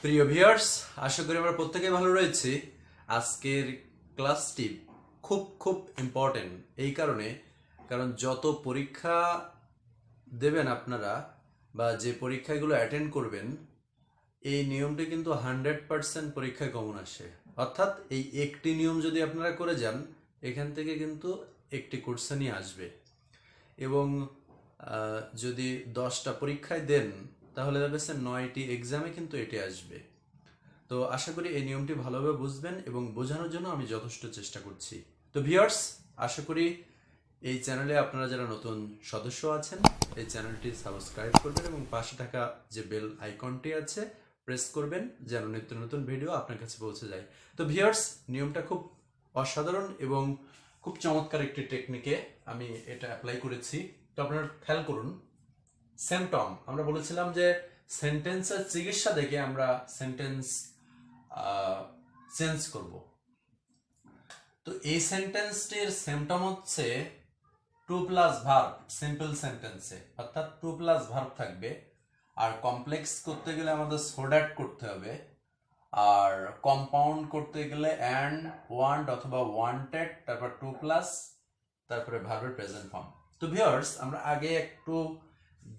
প্রিয় ভিউয়ার্স, আশা করি আমরা প্রত্যেকেই ভালো রয়েছি। আজকের ক্লাসটি খুব খুব ইম্পর্টেন্ট এই কারণ যত পরীক্ষা দেবেন আপনারা বা যে পরীক্ষাগুলো অ্যাটেন্ড করবেন, এই নিয়মটি কিন্তু 100% পরীক্ষায় কমন আসে। অর্থাৎ এই একটি নিয়ম যদি আপনারা করে যান, এখান থেকে কিন্তু একটি কোশ্চেনই আসবে। এবং যদি 10টা পরীক্ষায় দেন, তাহলে দেখা যাচ্ছে 9টি এক্সামে কিন্তু এটি আসবে। তো আশা করি এই নিয়মটি ভালোভাবে বুঝবেন এবং বোঝানোর জন্য আমি যথেষ্ট চেষ্টা করছি। তো ভিউয়ার্স, আশা করি এই চ্যানেলে আপনারা যারা নতুন সদস্য আছেন, এই চ্যানেলটি সাবস্ক্রাইব করবেন এবং পাশে থাকা যে বেল আইকনটি আছে প্রেস করবেন, যেন নিত্য নতুন ভিডিও আপনার কাছে পৌঁছে যায়। তো ভিউয়ার্স, নিয়মটা খুব অসাধারণ এবং খুব চমৎকার একটি টেকনিকে আমি এটা অ্যাপ্লাই করেছি। তো আপনারা খেয়াল করুন, সিম্পটম আমরা বলেছিলাম যে সেন্টেন্সের চিকিৎসা দেখে আমরা সেন্টেন্স চেঞ্জ করব। তো এই সেন্টেন্সটির সিম্পটম হচ্ছে টু প্লাস ভার্ব সিম্পল সেন্টেন্সে, অর্থাৎ টু প্লাস ভার্ব থাকবে। আর কমপ্লেক্স করতে গেলে আমাদের সোডাট করতে হবে। আর কম্পাউন্ড করতে গেলে অ্যান্ড, ওয়ান্ট অথবা ওয়ান্টেড, তারপর টু প্লাস, তারপরে ভার্বের প্রেজেন্ট ফর্ম। তো ভিউয়ার্স, আমরা আগে একটু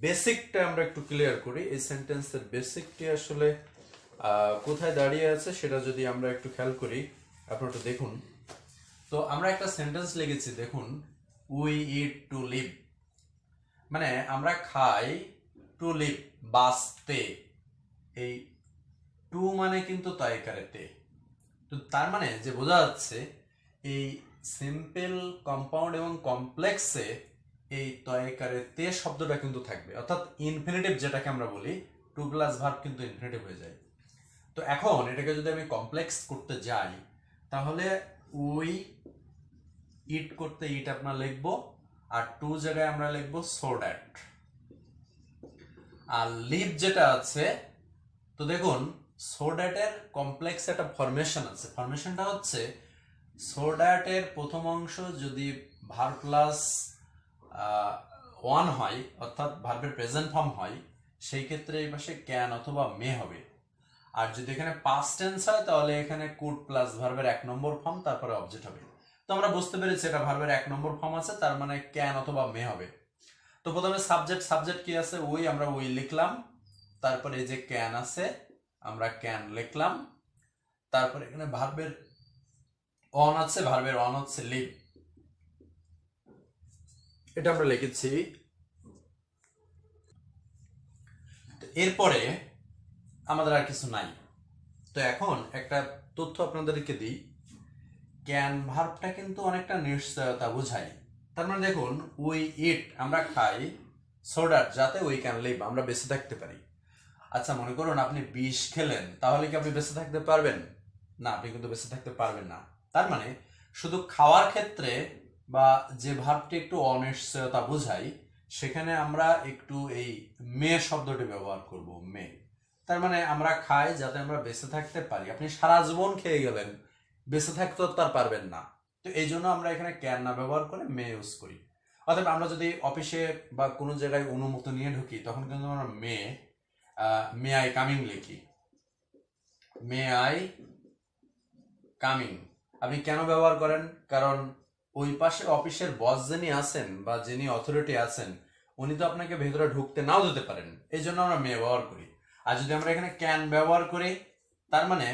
বেসিকটা আমরা একটু ক্লিয়ার করি। এই সেন্টেন্সের বেসিকটি আসলে কোথায় দাঁড়িয়ে আছে সেটা যদি আমরা একটু খেয়াল করি, আপনারা একটু দেখুন। তো আমরা একটা সেন্টেন্স লিখেছি, দেখুন, উই ইট টু লিভ, মানে আমরা খাই টু লিভ, বাঁচতে। এই টু মানে কিন্তু তয়কারেতে। তো তার মানে যে বোঝা যাচ্ছে এই সিম্পল, কম্পাউন্ড এবং কমপ্লেক্সে এই তয়কারে তে শব্দটা কিন্তু থাকবে, অর্থাৎ ইনফিনিটিভ যেটাকে আমরা বলি, টু প্লাস ভার্ব কিন্তু ইনফিনিটিভ হয়ে যায়। তো এখন এটাকে যদি আমি কমপ্লেক্স করতে যাই, তাহলে উই ইট করতে ইট আপনার লিখবো, আর টু জায়গায় আমরা লিখবো সো দ্যাট। আর লিভ যেটা আছে, তো দেখুন সো দ্যাটের কমপ্লেক্স একটা ফরমেশন আছে। ফরমেশনটা হচ্ছে সো দ্যাটের প্রথম অংশ যদি ভার্ব প্লাস ওয়ান হয়, অর্থাৎ ভার্বের প্রেজেন্ট ফর্ম হয়, সেই ক্ষেত্রে এই পাশে ক্যান অথবা মে হবে। আর যদি এখানে পাস্ট টেন্স হয়, তাহলে এখানে কুড প্লাস ভার্বের 1 নম্বর ফর্ম, তারপরে অবজেক্ট হবে। তো আমরা বুঝতে পেরেছি এটা ভার্বের 1 নম্বর ফর্ম আছে, তার মানে ক্যান অথবা মে হবে। তো প্রথমে সাবজেক্ট কি আছে, ওই, আমরা ওই লিখলাম। তারপরে এই যে ক্যান আছে, আমরা ক্যান লিখলাম। তারপরে এখানে ভার্বের অন আছে, ভার্বের অন হচ্ছে লিভ, এটা আমরা লিখেছি। এরপরে আমাদের আর কিছু নাই। তো এখন একটা তথ্য আপনাদেরকে দিই, ক্যান ভার্বটা কিন্তু অনেকটা নিশ্চয়তা বোঝায়। তার মানে দেখুন, উই ইট আমরা খাই, সো দ্যাট যাতে উই ক্যান লিভ আমরা বেঁচে থাকতে পারি। আচ্ছা, মনে করুন আপনি বিষ খেলেন, তাহলে কি আপনি বেঁচে থাকতে পারবেন? না, আপনি কিন্তু বেঁচে থাকতে পারবেন না। তার মানে শুধু খাওয়ার ক্ষেত্রে বা যে ভার্বটি একটু অনিশ্চয়তা বোঝায়, সেখানে আমরা একটু এই মে শব্দটি ব্যবহার করব, মে। তার মানে আমরা খাই যাতে আমরা বেঁচে থাকতে পারি। আপনি সারা জীবন খেয়ে গেলেন, বেঁচে থাকতে তো আর পারবেন না। তো এই জন্য আমরা এখানে ক্যান না ব্যবহার করে মে ইউজ করি। অর্থাৎ আমরা যদি অফিসে বা কোনো জায়গায় অনুমতি নিয়ে ঢুকি, তখন কিন্তু আমরা মে আই কামিং লিখি, মে আই কামিং। আপনি কেন ব্যবহার করেন? কারণ ওই পাশে অফিসের বস যিনি আছেন বা যিনি অথরিটি আছেন, উনি তো আপনাকে ভেতরে ঢুকতে নাও দিতে পারেন, এই জন্য আমরা মে ব্যবহার করি। আর যদি আমরা এখানে ক্যান ব্যবহার করি, তার মানে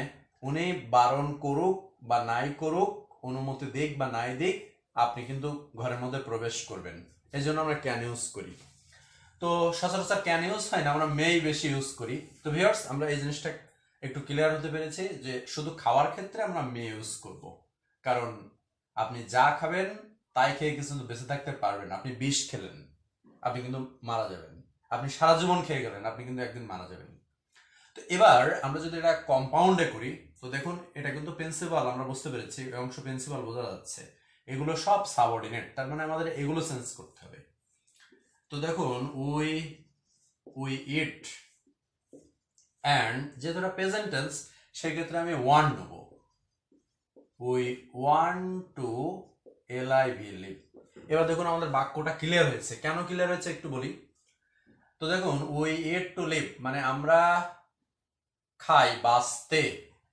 উনি বারণ করুক বা নাই করুক, অনুমতি দিক বা নাই দিক, আপনি কিন্তু ঘরের মধ্যে প্রবেশ করবেন, এই জন্য আমরা ক্যান ইউজ করি। তো সচরাচর ক্যান ইউজ হয় না, আমরা মেই বেশি ইউজ করি। তো ভিউয়ার্স, আমরা এই জিনিসটা একটু ক্লিয়ার হতে পেরেছি যে শুধু খাওয়ার ক্ষেত্রে আমরা মে ইউজ করব। কারণ আপনি যা খাবেন তাই খেয়ে কিন্তু বেঁচে থাকতে পারবেন। আপনি বিষ খেলেন, আপনি কিন্তু মারা যাবেন। আপনি সারা জীবন খেয়ে গেলেন, আপনি কিন্তু একদিন মারা যাবেন। তো এবার আমরা যদি এটা কম্পাউন্ডে করি, তো দেখুন এটা কিন্তু প্রিন্সিপাল, আমরা বুঝতে পেরেছি এই অংশ প্রিন্সিপাল বোঝা যাচ্ছে। এগুলো সব সাবঅর্ডিনেট, তার মানে আমাদের এগুলো চেঞ্জ করতে হবে। তো দেখুন, উই উই ইট, অ্যান্ড যেহেতু এটা প্রেজেন্ট টেন্স, সেক্ষেত্রে আমি ওয়ান্ট নেব, উই ওয়ান্ট টু লিভ। এবার দেখুন আমাদের বাক্যটা ক্লিয়ার হয়েছে। কেন ক্লিয়ার হয়েছে একটু বলি। তো দেখুন, উই ইট টু লিভ মানে আমরা খাই বাঁচতে।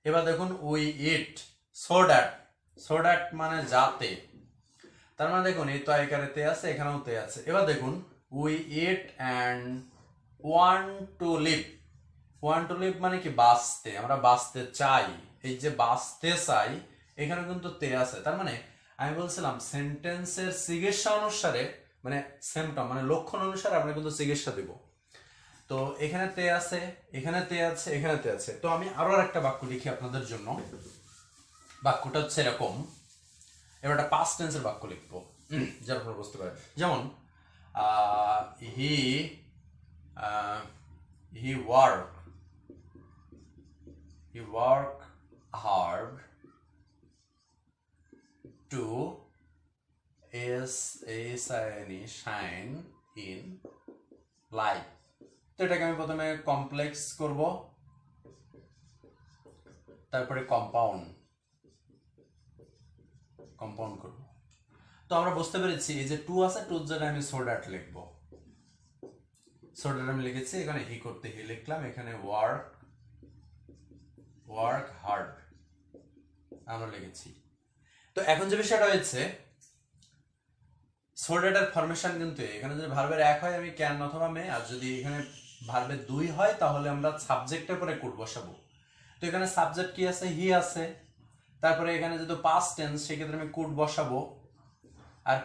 এবার দেখুন উই ইট সো দ্যাট মানে যাতে। তার মানে দেখুন এই তো আইকারে তে আছে, এখানেও তে আছে। এবার দেখুন we eat and want to live মানে কি বাঁচতে, আমরা বাঁচতে চাই। এই যে বাঁচতে চাই এখানে কিন্তু তে আছে। তার মানে আমি বলছিলাম সেন্টেন্সের চিকিৎসা অনুসারে মানে সিম্পটম মানে লক্ষণ অনুসারে আমরা কিন্তু চিকিৎসা দিব। তো এখানে তে আছে, এখানে তে আছে, এখানে তে আছে। তো আমি আরো একটা বাক্য লিখি আপনাদের জন্য। বাক্যটা হচ্ছে এরকম, এবার একটা পাস্ট টেন্সের বাক্য লিখবো যার আপনারা বুঝতে পারেন। যেমন he he work hard to shine in life. তো এটাকে আমি প্রথমে কমপ্লেক্স করব, তারপরে কম্পাউন্ড করব। তো আমরা বুঝতে পেরেছি এই যে টু আছে, টুর জায়গায় আমি সো দ্যাট লিখবো। সো দ্যাট আমি লিখেছি, এখানে হি করতে হি লিখলাম, এখানে ওয়ার্ক হার্ড আমরা লিখেছি। তো এখন যে বিষয়টা হয়েছে সো দ্যাটের ফরমেশন কিন্তু এখানে যদি ভার্বের এক হয় আমি ক্যান অথবা মে, আর যদি এখানে ভার্বের দুই হয় তাহলে আমরা সাবজেক্টের পরে কুড বসাবো। তো এখানে সাবজেক্ট কি আছে, হি আছে। তারপরে এখানে যেহেতু পাস্ট টেন্স সেক্ষেত্রে আমি কুড বসাবো, আর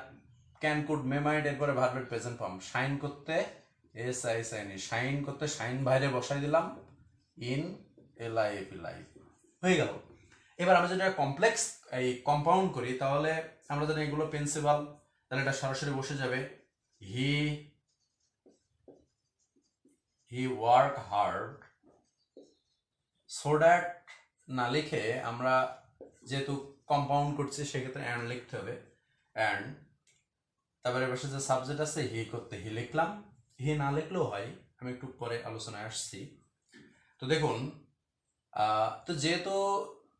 ক্যান কুড মে মাইট, এরপরে ভার্বের প্রেজেন্ট ফর্ম। শাইন করতে শাইন করতে শাইন বাইরে বসাই দিলাম, ইন লাইফ হয়ে গেল। এবার আমরা যদি কমপ্লেক্স এই কম্পাউন্ড করি তাহলে আমরা যদি এগুলো প্রিন্সিপাল, তাহলে এটা সরাসরি বসে যাবে হি ওয়ার্ক হার্ড সো দ্যাট না লিখে আমরা যেহেতু কম্পাউন্ড করছি সেক্ষেত্রে অ্যান্ড লিখতে হবে। অ্যান্ড তারপরে বসে যে সাবজেক্ট আছে হি করতে হি লিখলাম, হি না লিখলেও হয়, আমি একটু পরে আলোচনায় আসছি। তো দেখুন তো যেহেতু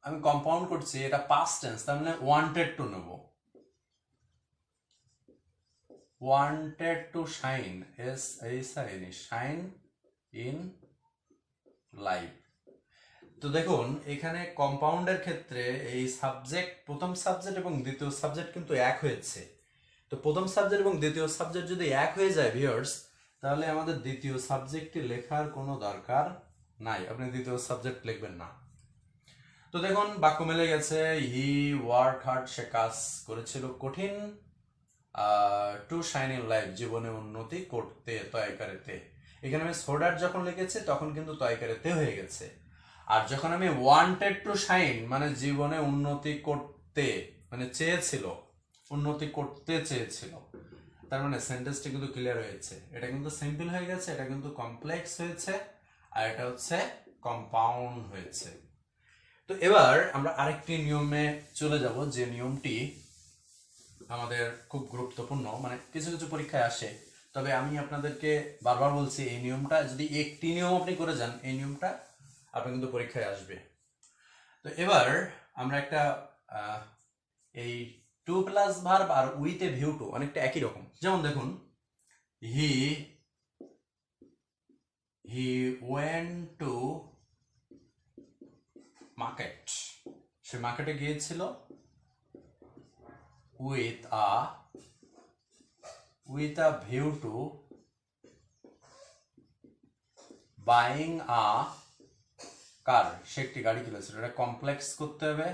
আমি কম্পাউন্ড করছি এটা পাস্ট টেন্স, তার মানে ওয়ান্টেড টু নেব। Wanted to shine shine in life. তো দেখুন এখানে কম্পাউন্ডের ক্ষেত্রে এই সাবজেক্ট, প্রথম সাবজেক্ট এবং দ্বিতীয় সাবজেক্ট কিন্তু এক হয়েছে। তো প্রথম সাবজেক্ট এবং দ্বিতীয় সাবজেক্ট যদি এক হয়ে যায় ভিউয়ার্স, তাহলে আমাদের দ্বিতীয় সাবজেক্টটি লেখার কোনো দরকার নাই, আপনি দ্বিতীয় সাবজেক্ট লিখবেন না। তো দেখুন বাক্য মিলে গেছে, হি ওয়ার্ক হার্ড সে কাজ করেছিল কঠিন, টু শাইন ইন লাইফ জীবনে উন্নতি করতে, তয়কারেতে। এখানে আমি সো দ্যাট যখন লিখেছি তখন কিন্তু তয়কারেতে হয়ে গেছে। আর যখন আমি ওয়ান্টেড টু শাইন মানে জীবনে উন্নতি করতে মানে চেয়েছিল, উন্নতি করতে চেয়েছিল, তার মানে সেন্টেন্সটা কিন্তু ক্লিয়ার হয়েছে। এটা কিন্তু সিম্পল হয়ে গেছে, এটা কিন্তু কমপ্লেক্স হয়েছে, আর এটা হচ্ছে কম্পাউন্ড হয়েছে। তো এবার আমরা আরেকটি নিয়মে চলে যাব, যে নিয়মটি আমাদের খুব গুরুত্বপূর্ণ, মানে কিছু কিছু পরীক্ষায় আসে। তবে আমি আপনাদেরকে বারবার বলছি এই নিয়মটা যদি একটি নিয়ম আপনি করে যান, এই নিয়মটা আপনার কিন্তু পরীক্ষায় আসবে। তো এবার আমরা একটা এই টু প্লাস ভার্ব আর উইথ এ ভিউ টু অনেকটা একই রকম। যেমন দেখুন হি ওয়েন্ট টু মার্কেট, সে মার্কেটে গিয়েছিল with a view to buying a car, সে একটি গাড়ি কিনেছিল। এটা কমপ্লেক্স করতে হবে,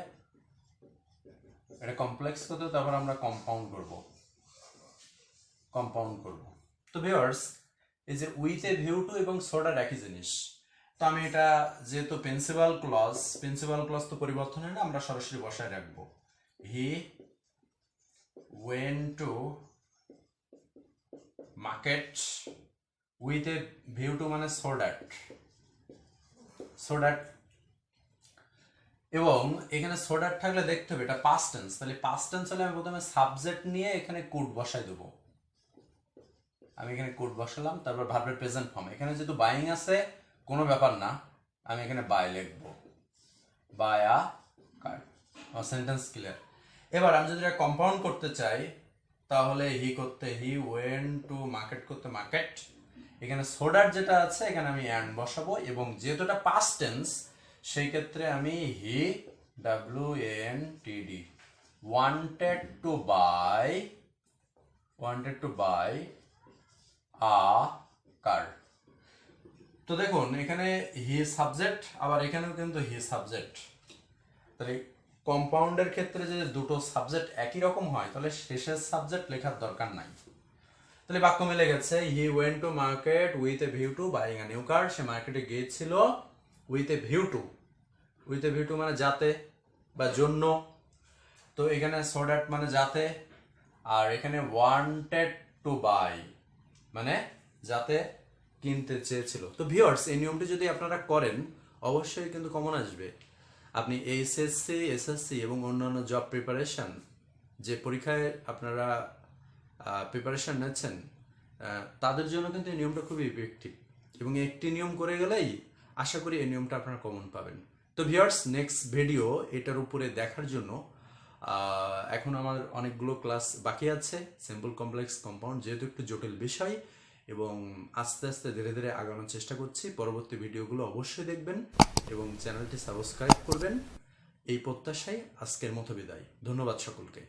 তারপর আমরা কম্পাউন্ড করব। তো ভিউয়ার্স এই যে উইথ এ ভিউ টু এবং সোডা একই জিনিস। তো আমি এটা যেহেতু প্রিন্সিপাল ক্লজ তো পরিবর্তন হয় না, আমরা সরাসরি বসায় রাখবো। হি went to market with a view to মানে so that, এবং এখানে so that থাকলে দেখতে হবে এটা পাস্ট টেন্স। তাহলে পাস্ট টেন্স হলে আমি প্রথমে সাবজেক্ট নিয়ে এখানে কুড বসাই দেবো। আমি এখানে কুড বসালাম, তারপর ভার্বের প্রেজেন্ট ফর্ম। এখানে যেহেতু বাইং আছে কোনো ব্যাপার না, আমি এখানে বাই লিখবো, by a car, sentence clear. এবার আমি যদি এটা কম্পাউন্ড করতে চাই তাহলে হি করতে হি, ওয়েন্ট টু মার্কেট করতে মার্কেট, এখানে সোডার যেটা আছে এখানে আমি অ্যান্ড বসাবো, এবং যেহেতু এটা পাস্ট টেন্স সেই ক্ষেত্রে আমি হি WANTED wanted to buy a car। তো দেখুন এখানে হি সাবজেক্ট, আবার এখানেও কিন্তু হি সাবজেক্ট। তাহলে কম্পাউন্ডের ক্ষেত্রে যদি দুটো সাবজেক্ট একই রকম হয় তাহলে শেষের সাবজেক্ট লেখার দরকার নাই। তাহলে বাক্য মিলে গেছে। He went to market with a view to buying a new car. সে মার্কেটে গিয়েছিল with a view to. With a view to মানে যাতে বা জন্য, তো এখানে সো দ্যাট মানে যাতে, আর এখানে ওয়ান্টেড টু বাই মানে যাতে কিনতে চেয়েছিল। তো ভিউয়ার্স, এই নিয়মটি যদি আপনারা করেন অবশ্যই কিন্তু কমন আসবে। আপনি এইচএসসি, এসএসসি এবং অন্যান্য জব প্রিপারেশন যে পরীক্ষায় আপনারা প্রিপারেশন নিচ্ছেন তাদের জন্য কিন্তু এই নিয়মটা খুবই ইফেক্টিভ, এবং একটি নিয়ম করে গেলেই আশা করি এই নিয়মটা আপনারা কমন পাবেন। তো ভিউয়ার্স, নেক্সট ভিডিও এটার উপরে দেখার জন্য এখন আমার অনেকগুলো ক্লাস বাকি আছে। সিম্পল কমপ্লেক্স কম্পাউন্ড যেহেতু একটু জটিল বিষয়, এবং আস্তে আস্তে ধীরে ধীরে আগানোর চেষ্টা করছি। পরবর্তী ভিডিওগুলো অবশ্যই দেখবেন এবং চ্যানেলটি সাবস্ক্রাইব করবেন। এই প্রত্যাশায় আজকের মতো বিদায়। ধন্যবাদ সকলকে।